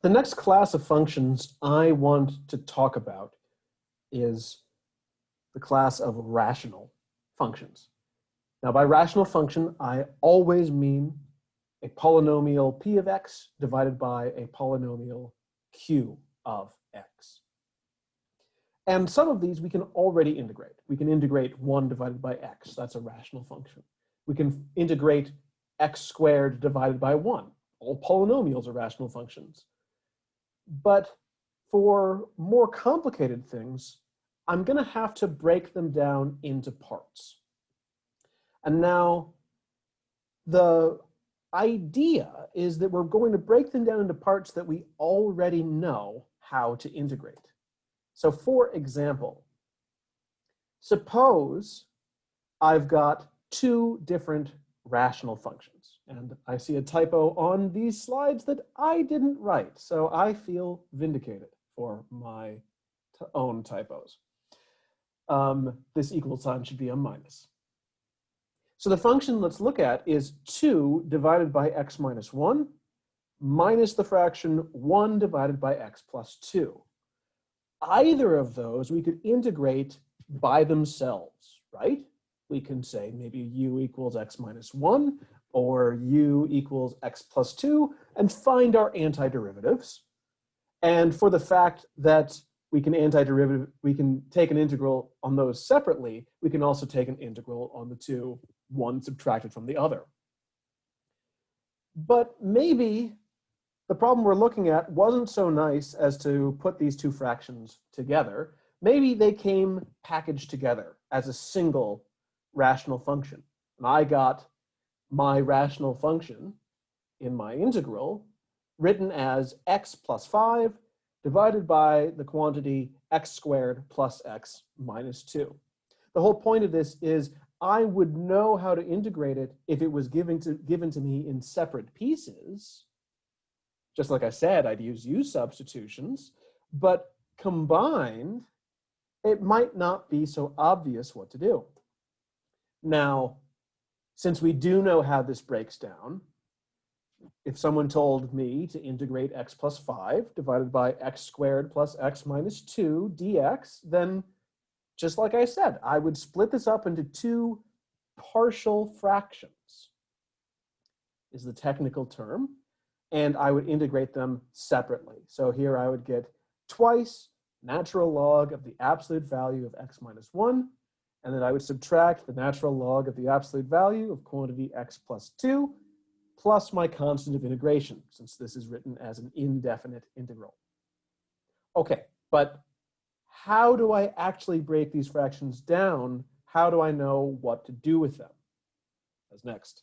The next class of functions I want to talk about is the class of rational functions. Now, by rational function, I always mean a polynomial p of x divided by a polynomial q of x. And some of these we can already integrate. We can integrate 1 divided by x. That's a rational function. We can integrate x squared divided by 1. All polynomials are rational functions. But for more complicated things, I'm going to have to break them down into parts. And now, the idea is that we're going to break them down into parts that we already know how to integrate. So for example, suppose I've got 2 different rational functions. And I see a typo on these slides that I didn't write, so I feel vindicated for my own typos. This equal sign should be a minus. So the function let's look at is 2 divided by x minus 1 minus the fraction 1 divided by x plus 2. Either of those we could integrate by themselves, right? We can say maybe u equals x minus 1 or u equals x plus 2 and find our antiderivatives. And for the fact that we can take an integral on those separately, we can also take an integral on the two, one subtracted from the other. But maybe the problem we're looking at wasn't so nice as to put these 2 fractions together. Maybe they came packaged together as a single rational function. And I got my rational function in my integral written as x plus 5 divided by the quantity x squared plus x minus 2. The whole point of this is I would know how to integrate it if it was given to me in separate pieces. Just like I said, I'd use u substitutions, but combined, it might not be so obvious what to do. Now, since we do know how this breaks down, if someone told me to integrate x plus 5 divided by x squared plus x minus 2 dx, then just like I said, I would split this up into 2 partial fractions, is the technical term, and I would integrate them separately. So here I would get twice natural log of the absolute value of x minus 1, and then I would subtract the natural log of the absolute value of quantity x plus 2, plus my constant of integration, since this is written as an indefinite integral. Okay, but how do I actually break these fractions down? How do I know what to do with them? That's next.